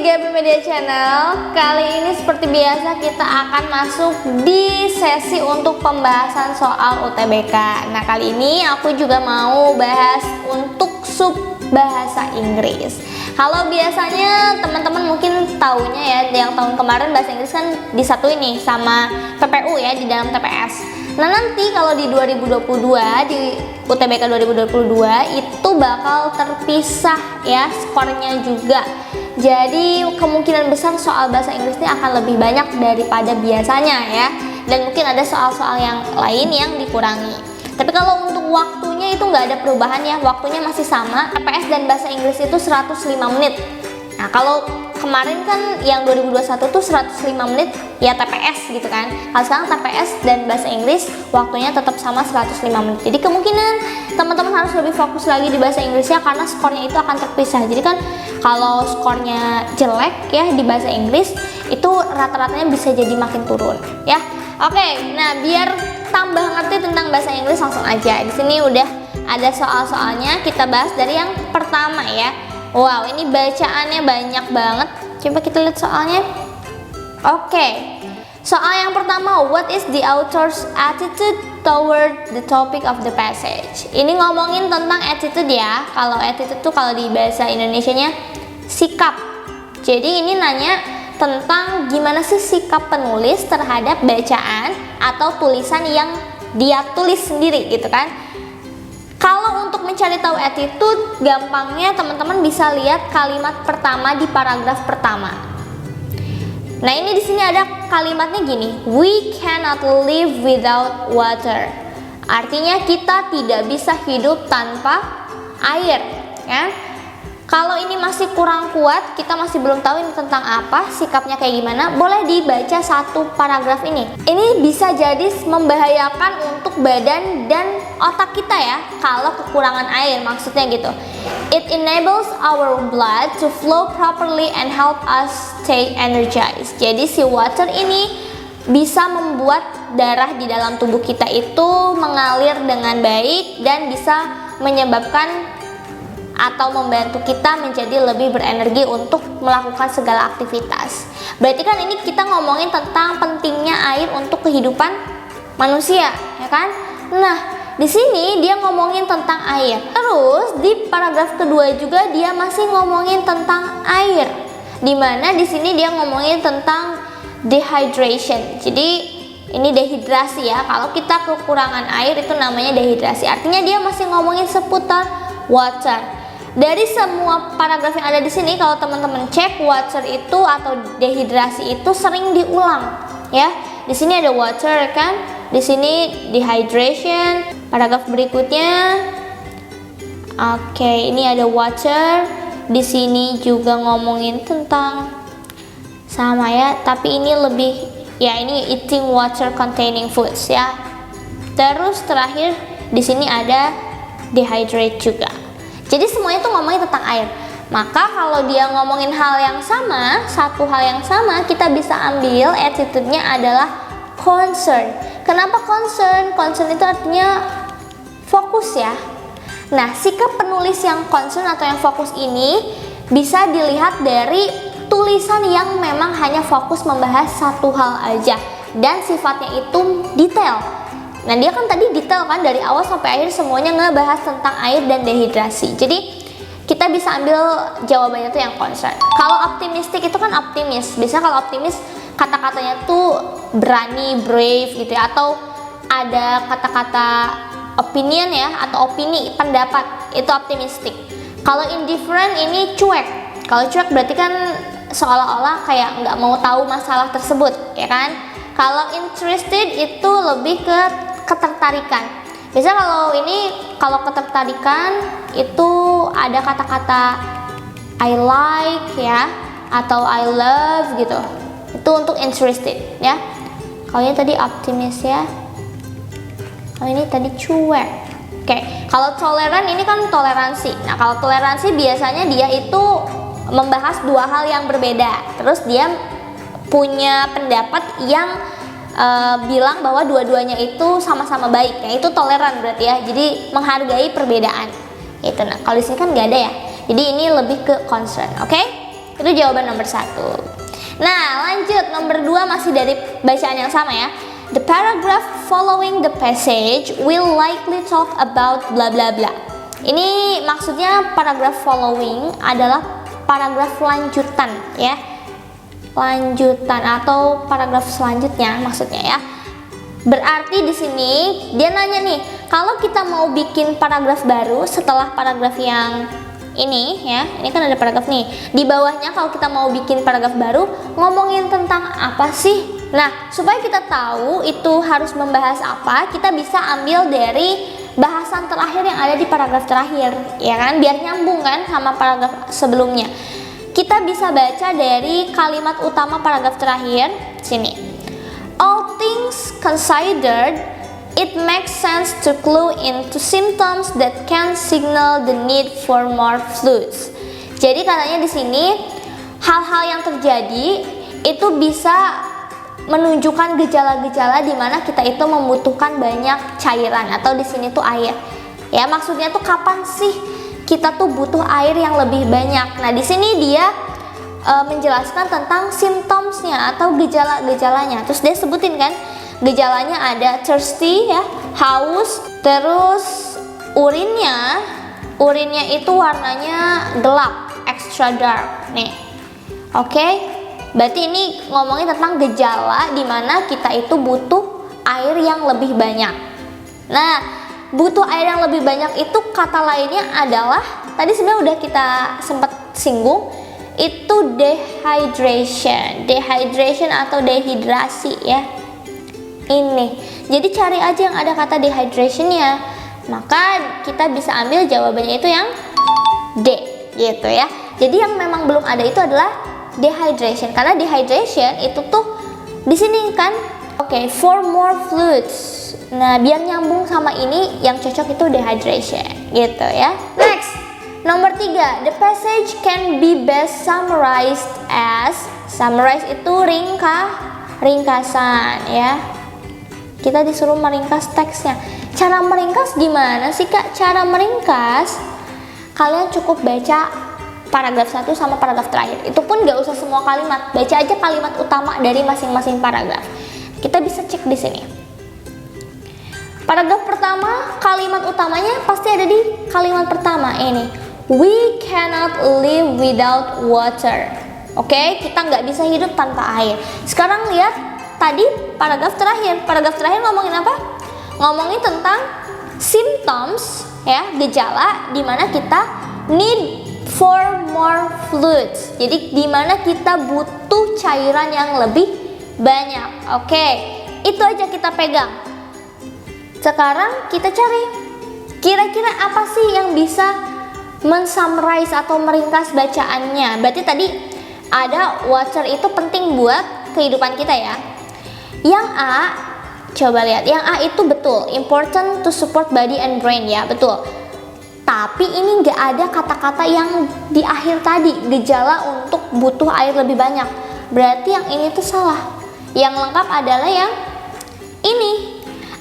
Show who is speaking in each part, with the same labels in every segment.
Speaker 1: Gaby Media Channel. Kali ini seperti biasa kita akan masuk di sesi untuk pembahasan soal UTBK. Nah, kali ini aku juga mau bahas untuk sub bahasa Inggris. Kalau biasanya teman-teman mungkin taunya ya, yang tahun kemarin bahasa Inggris kan disatuin nih sama PPU ya di dalam TPS. Nah, nanti kalau di 2022 di UTBK 2022 itu bakal terpisah ya skornya juga. Jadi kemungkinan besar soal bahasa Inggris ini akan lebih banyak daripada biasanya ya. Dan mungkin ada soal-soal yang lain yang dikurangi. Tapi kalau untuk waktunya itu nggak ada perubahan ya, waktunya masih sama. TPS dan bahasa Inggris itu 105 menit. Nah, kalau kemarin kan yang 2021 tuh 105 menit ya TPS gitu kan. Kalau sekarang TPS dan bahasa Inggris waktunya tetap sama 105 menit. Jadi kemungkinan teman-teman harus lebih fokus lagi di bahasa Inggrisnya karena skornya itu akan terpisah. Jadi kan kalau skornya jelek ya di bahasa Inggris itu rata-ratanya bisa jadi makin turun ya. Oke, nah biar tambah ngerti tentang bahasa Inggris langsung aja. Di sini udah ada soal-soalnya, kita bahas dari yang pertama ya. Wow, ini bacaannya banyak banget. Coba kita lihat soalnya. Oke. Soal yang pertama, what is the author's attitude toward the topic of the passage? Ini ngomongin tentang attitude ya. Kalau attitude tuh kalau di bahasa Indonesianya sikap. Jadi ini nanya tentang gimana sih sikap penulis terhadap bacaan atau tulisan yang dia tulis sendiri gitu kan. Kalau untuk mencari tahu attitude, gampangnya teman-teman bisa lihat kalimat pertama di paragraf pertama. Nah, ini di sini ada kalimatnya gini, we cannot live without water. Artinya kita tidak bisa hidup tanpa air, ya. Kalau ini masih kurang kuat, kita masih belum tahu ini tentang apa, sikapnya kayak gimana, boleh dibaca satu paragraf ini. Ini bisa jadi membahayakan untuk badan dan otak kita ya, kalau kekurangan air maksudnya gitu. It enables our blood to flow properly and help us stay energized. Jadi si water ini bisa membuat darah di dalam tubuh kita itu mengalir dengan baik dan bisa menyebabkan atau membantu kita menjadi lebih berenergi untuk melakukan segala aktivitas. Berarti kan ini kita ngomongin tentang pentingnya air untuk kehidupan manusia, ya kan? Nah, di sini dia ngomongin tentang air. Terus di paragraf kedua juga dia masih ngomongin tentang air. Dimana di sini dia ngomongin tentang dehydration. Jadi ini dehidrasi ya. Kalau kita kekurangan air itu namanya dehidrasi. Artinya dia masih ngomongin seputar water. Dari semua paragraf yang ada di sini, kalau teman-teman cek, water itu atau dehidrasi itu sering diulang, ya. Di sini ada water kan, di sini dehydration. Paragraf berikutnya, oke, ini ada water. Di sini juga ngomongin tentang sama ya, tapi ini lebih ya ini eating water containing foods ya. Terus terakhir di sini ada dehydrate juga. Jadi semuanya tuh ngomongin tentang air. Maka kalau dia ngomongin hal yang sama, satu hal yang sama, kita bisa ambil attitude-nya adalah concern. Kenapa concern? Concern itu artinya fokus ya. Nah, sikap penulis yang concern atau yang fokus ini bisa dilihat dari tulisan yang memang hanya fokus membahas satu hal aja dan sifatnya itu detail. Nah, dia kan tadi detail kan dari awal sampai akhir semuanya ngebahas tentang air dan dehidrasi. Jadi kita bisa ambil jawabannya tuh yang concern. Kalau optimistik itu kan optimis. Biasanya kalau optimis kata-katanya tuh berani, brave gitu ya, atau ada kata-kata opinion ya atau opini, pendapat, itu optimistik. Kalau indifferent ini cuek. Kalau cuek berarti kan seolah-olah kayak nggak mau tahu masalah tersebut, ya kan? Kalau interested itu lebih ke ketertarikan. Biasanya kalau ketertarikan itu ada kata-kata I like ya atau I love gitu. Itu untuk interested ya. Kalau ini tadi optimis ya. Kalau ini tadi cuek. Oke, kalau toleran ini kan toleransi. Nah, kalau toleransi biasanya dia itu membahas dua hal yang berbeda. Terus dia punya pendapat yang bilang bahwa dua-duanya itu sama-sama baik, ya itu toleran berarti ya. Jadi menghargai perbedaan. Itu. Nah, kalau di sini kan nggak ada ya. Jadi ini lebih ke concern, oke? Itu jawaban nomor 1. Nah, lanjut nomor 2 masih dari bacaan yang sama ya. The paragraph following the passage will likely talk about bla bla bla. Ini maksudnya paragraph following adalah paragraf lanjutan ya. Lanjutan atau paragraf selanjutnya maksudnya ya. Berarti di sini dia nanya nih, kalau kita mau bikin paragraf baru setelah paragraf yang ini ya, ini kan ada paragraf nih. Di bawahnya kalau kita mau bikin paragraf baru ngomongin tentang apa sih? Nah, supaya kita tahu itu harus membahas apa, kita bisa ambil dari bahasan terakhir yang ada di paragraf terakhir, ya kan? Biar nyambung kan sama paragraf sebelumnya. Kita bisa baca dari kalimat utama paragraf terakhir sini. All things considered, it makes sense to clue into symptoms that can signal the need for more fluids. Jadi katanya di sini hal-hal yang terjadi itu bisa menunjukkan gejala-gejala di mana kita itu membutuhkan banyak cairan atau di sini tuh air. Ya, maksudnya tuh kapan sih kita tuh butuh air yang lebih banyak. Nah, di sini dia menjelaskan tentang symptomsnya atau gejala-gejalanya. Terus dia sebutin kan, gejalanya ada thirsty ya, haus, terus urinnya itu warnanya gelap, extra dark nih. Oke. Berarti ini ngomongin tentang gejala di mana kita itu butuh air yang lebih banyak. Nah, butuh air yang lebih banyak itu kata lainnya adalah, tadi sebenarnya udah kita sempat singgung, itu dehydration. Dehydration atau dehidrasi ya. Ini. Jadi cari aja yang ada kata dehydration-nya. Maka kita bisa ambil jawabannya itu yang D gitu ya. Jadi yang memang belum ada itu adalah dehydration, karena dehydration itu tuh di sini kan. Oke, for more fluids. Nah, biar nyambung sama ini yang cocok itu dehydration gitu ya. Next, nomor 3, the passage can be best summarized as, summarize itu ringkasan ya. Kita disuruh meringkas teksnya. Cara meringkas gimana sih Kak? Cara meringkas, kalian cukup baca paragraf 1 sama paragraf terakhir. Itu pun gak usah semua kalimat, baca aja kalimat utama dari masing-masing paragraf. Kita bisa cek di sini. Paragraf pertama, kalimat utamanya pasti ada di kalimat pertama ini. We cannot live without water. Oke, kita nggak bisa hidup tanpa air. Sekarang lihat tadi paragraf terakhir. Paragraf terakhir ngomongin apa? Ngomongin tentang symptoms ya, gejala di mana kita need for more fluids. Jadi dimana kita butuh cairan yang lebih banyak. Oke, itu aja kita pegang. Sekarang kita cari kira-kira apa sih yang bisa mensummarize atau meringkas bacaannya. Berarti tadi ada water itu penting buat kehidupan kita ya. Yang A, coba lihat. Yang A itu betul, important to support body and brain ya, betul. Tapi ini nggak ada kata-kata yang di akhir tadi, gejala untuk butuh air lebih banyak. Berarti yang ini tuh salah. Yang lengkap adalah yang ini.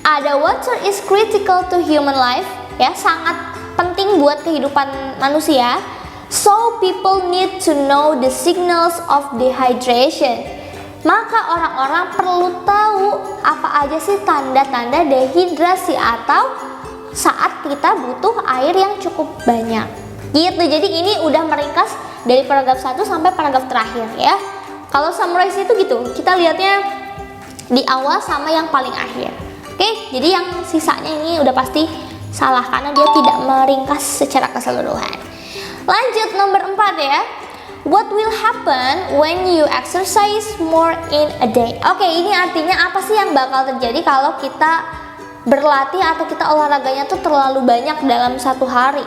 Speaker 1: Ada water is critical to human life, ya, sangat penting buat kehidupan manusia. So people need to know the signals of dehydration. Maka orang-orang perlu tahu apa aja sih tanda-tanda dehidrasi atau saat kita butuh air yang cukup banyak gitu. Jadi ini udah meringkas dari paragraf 1 sampai paragraf terakhir ya. Kalau summarize itu gitu, kita lihatnya di awal sama yang paling akhir. Oke, jadi yang sisanya ini udah pasti salah karena dia tidak meringkas secara keseluruhan. Lanjut nomor 4 ya. What will happen when you exercise more in a day? Oke, ini artinya apa sih yang bakal terjadi kalau kita berlatih atau kita olahraganya tuh terlalu banyak dalam satu hari.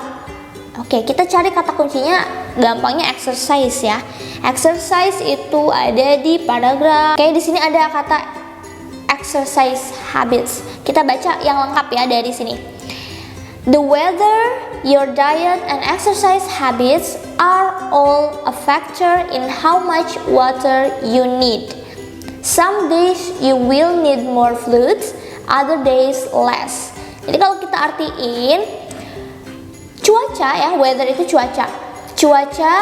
Speaker 1: Oke, kita cari kata kuncinya, gampangnya exercise ya. Exercise itu ada di paragraf. Oke, di sini ada kata exercise habits. Kita baca yang lengkap ya dari sini. The weather, your diet, and exercise habits are all a factor in how much water you need. Some days you will need more fluids, other days less. Jadi kalau kita artiin cuaca ya, weather itu cuaca. Cuaca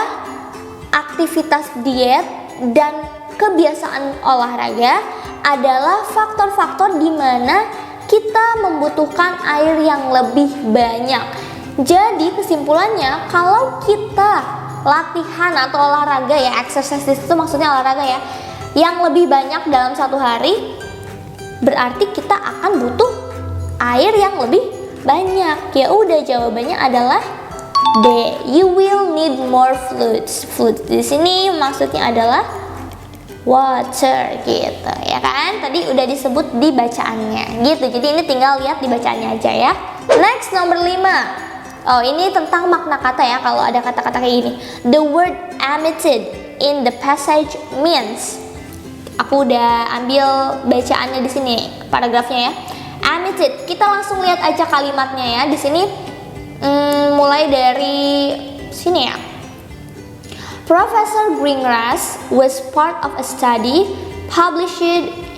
Speaker 1: aktivitas diet, dan kebiasaan olahraga adalah faktor-faktor di mana kita membutuhkan air yang lebih banyak. Jadi kesimpulannya, kalau kita latihan atau olahraga ya, exercise itu maksudnya olahraga ya, yang lebih banyak dalam satu hari, berarti kita akan butuh air yang lebih banyak. Ya udah, jawabannya adalah D. You will need more fluids. Fluids di sini maksudnya adalah water gitu ya kan, tadi udah disebut di bacaannya gitu, jadi ini tinggal lihat di bacaannya aja ya. Next, nomor 5. Oh, ini tentang makna kata ya, kalau ada kata-kata kayak gini. The word emitted in the passage means. Aku udah ambil bacaannya di sini, paragrafnya ya. Emitted, kita langsung lihat aja kalimatnya ya di sini. Mulai dari sini ya. Professor Greengrass was part of a study published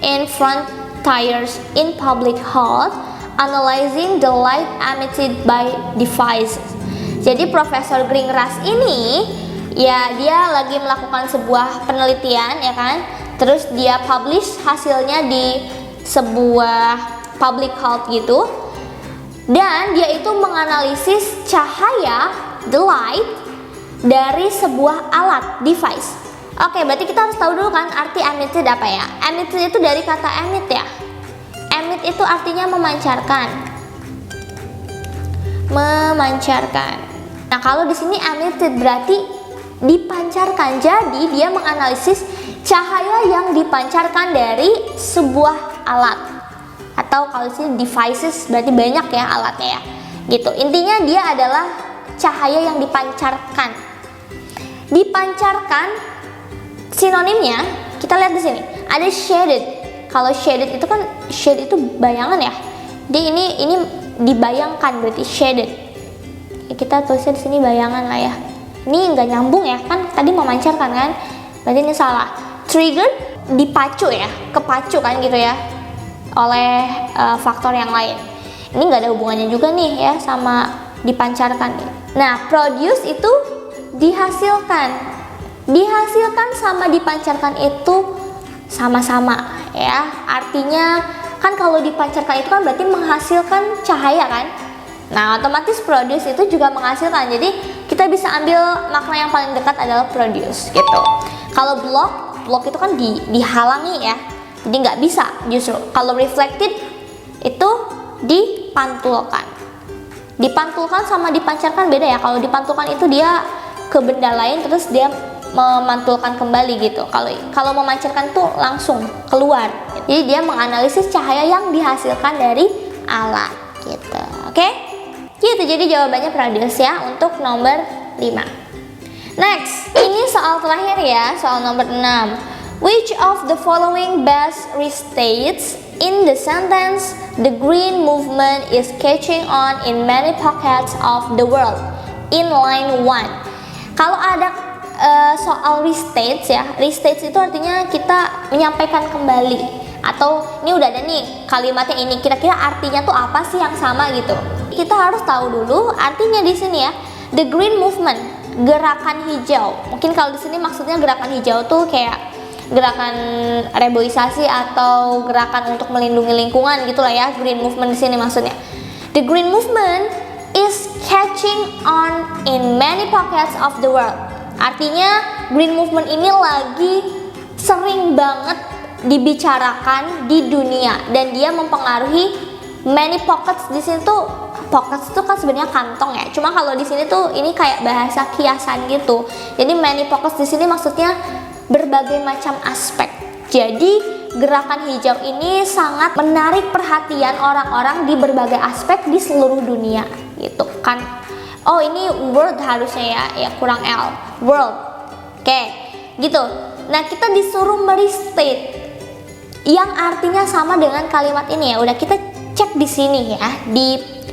Speaker 1: in Frontiers in Public Health analyzing the light emitted by devices. Jadi Profesor Greengrass ini ya, dia lagi melakukan sebuah penelitian ya kan. Terus dia publish hasilnya di sebuah public health gitu. Dan dia itu menganalisis cahaya, the light, dari sebuah alat, device. Oke, berarti kita harus tahu dulu kan arti emitted apa ya. Emitted itu dari kata emit ya. Emit itu artinya memancarkan. Memancarkan. Nah, kalau di sini emitted berarti dipancarkan. Jadi dia menganalisis cahaya yang dipancarkan dari sebuah alat. Atau kalau di sini devices berarti banyak ya alatnya ya. Gitu. Intinya dia adalah cahaya yang dipancarkan. Dipancarkan sinonimnya kita lihat di sini. Ada shaded. Kalau shaded itu kan, shade itu bayangan ya. Ini dibayangkan berarti shaded. Ya, kita tulisnya di sini bayangan lah ya. Ini nggak nyambung ya, kan tadi memancarkan kan. Berarti ini salah. Triggered, dipacu ya, kepacu kan gitu ya oleh faktor yang lain. Ini nggak ada hubungannya juga nih ya sama dipancarkan. Nah, produce itu dihasilkan. Dihasilkan sama dipancarkan itu sama-sama ya. Artinya kan kalau dipancarkan itu kan berarti menghasilkan cahaya kan. Nah, otomatis produce itu juga menghasilkan. Jadi kita bisa ambil makna yang paling dekat adalah produce gitu. Kalau block itu kan dihalangi ya. Jadi nggak bisa justru. Kalau reflected itu dipantulkan. Dipantulkan sama dipancarkan beda ya. Kalau dipantulkan itu dia ke benda lain terus dia memantulkan kembali gitu. Kalau memancarkan tuh langsung keluar. Jadi dia menganalisis cahaya yang dihasilkan dari alat gitu. Oke? Gitu. Jadi jawabannya produce ya untuk nomor 5. Next, ini soal terakhir ya, soal nomor 6. Which of the following best restates in the sentence the green movement is catching on in many pockets of the world in line 1. Kalau ada soal restates ya, restates itu artinya kita menyampaikan kembali, atau ini udah ada nih kalimatnya ini, kira-kira artinya tuh apa sih yang sama gitu. Kita harus tahu dulu artinya di sini ya. The green movement, gerakan hijau. Mungkin kalau di sini maksudnya gerakan hijau tuh kayak gerakan reboisasi atau gerakan untuk melindungi lingkungan gitulah ya. Green movement di sini maksudnya. The green movement is catching on in many pockets of the world. Artinya green movement ini lagi sering banget dibicarakan di dunia dan dia mempengaruhi many pockets. Di sini tuh pockets itu kan sebenarnya kantong ya. Cuma kalau di sini tuh ini kayak bahasa kiasan gitu. Jadi many pockets di sini maksudnya berbagai macam aspek. Jadi gerakan hijau ini sangat menarik perhatian orang-orang di berbagai aspek di seluruh dunia gitu kan. Oh, ini world harusnya ya kurang L, world. Oke, gitu. Nah, kita disuruh merestate yang artinya sama dengan kalimat ini ya. Udah kita cek di sini ya.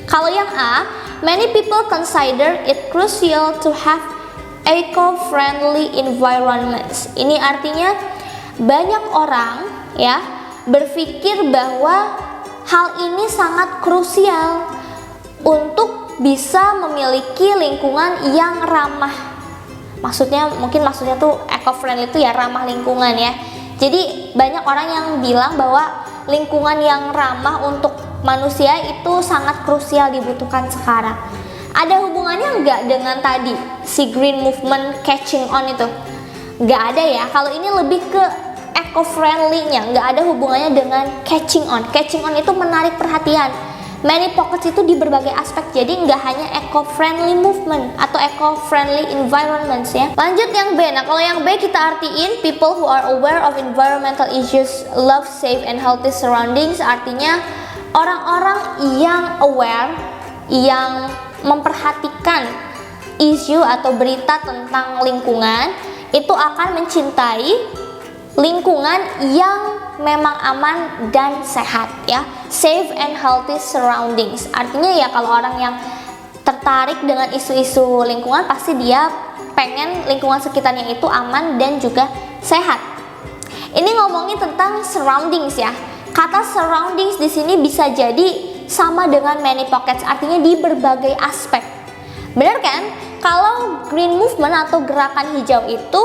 Speaker 1: Kalau yang A, many people consider it crucial to have eco-friendly environments. Ini artinya banyak orang ya berpikir bahwa hal ini sangat krusial untuk bisa memiliki lingkungan yang ramah Mungkin maksudnya tuh eco-friendly itu ya ramah lingkungan ya. Jadi banyak orang yang bilang bahwa lingkungan yang ramah untuk manusia itu sangat krusial dibutuhkan sekarang. Ada hubungannya nggak dengan tadi si green movement catching on itu? Nggak ada ya. Kalau ini lebih ke eco-friendly-nya, nggak ada hubungannya dengan catching on. Catching on itu menarik perhatian. Many Pockets itu di berbagai aspek, jadi nggak hanya eco-friendly movement atau eco-friendly environments ya. Lanjut yang B. Nah kalau yang B kita artiin people who are aware of environmental issues love safe and healthy surroundings. Artinya orang-orang yang aware, yang memperhatikan isu atau berita tentang lingkungan itu akan mencintai lingkungan yang memang aman dan sehat ya. Safe and healthy surroundings. Artinya ya kalau orang yang tertarik dengan isu-isu lingkungan pasti dia pengen lingkungan sekitarnya itu aman dan juga sehat. Ini ngomongin tentang surroundings ya. Kata surroundings di sini bisa jadi sama dengan many pockets, artinya di berbagai aspek. Benar kan? Kalau green movement atau gerakan hijau itu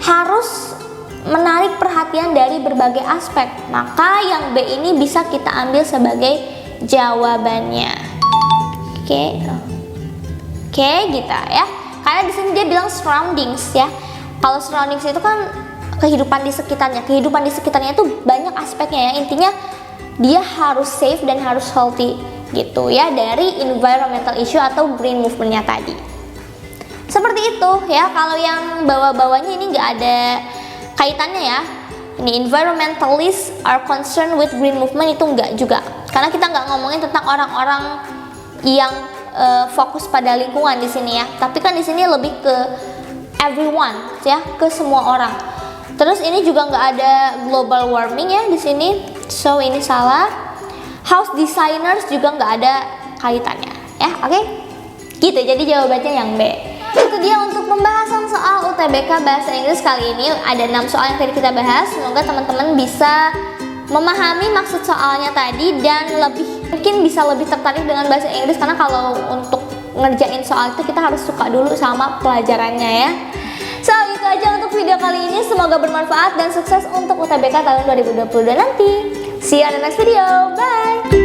Speaker 1: harus menarik perhatian dari berbagai aspek. Maka yang B ini bisa kita ambil sebagai jawabannya. Oke, gitu ya. Karena di sini dia bilang surroundings ya. Kalau surroundings itu kan kehidupan di sekitarnya. Kehidupan di sekitarnya itu banyak aspeknya ya. Intinya dia harus safe dan harus healthy gitu ya, dari environmental issue atau green movementnya tadi. Seperti itu ya. Kalau yang bawah-bawahnya ini nggak ada kaitannya ya. Ini environmentalists are concerned with green movement itu nggak juga. Karena kita nggak ngomongin tentang orang-orang yang fokus pada lingkungan di sini ya. Tapi kan di sini lebih ke everyone ya, ke semua orang. Terus ini juga nggak ada global warming ya di sini. So ini salah. House designers juga nggak ada kaitannya ya. Oke? Gitu. Jadi jawabannya yang B. Itu dia untuk pembahasan soal UTBK Bahasa Inggris kali ini. Ada 6 soal yang tadi kita bahas. Semoga teman-teman bisa memahami maksud soalnya tadi dan mungkin bisa lebih tertarik dengan bahasa Inggris, karena kalau untuk ngerjain soal itu kita harus suka dulu sama pelajarannya ya. So itu aja untuk video kali ini. Semoga bermanfaat dan sukses untuk UTBK tahun 2022 nanti. See you on the next video. Bye.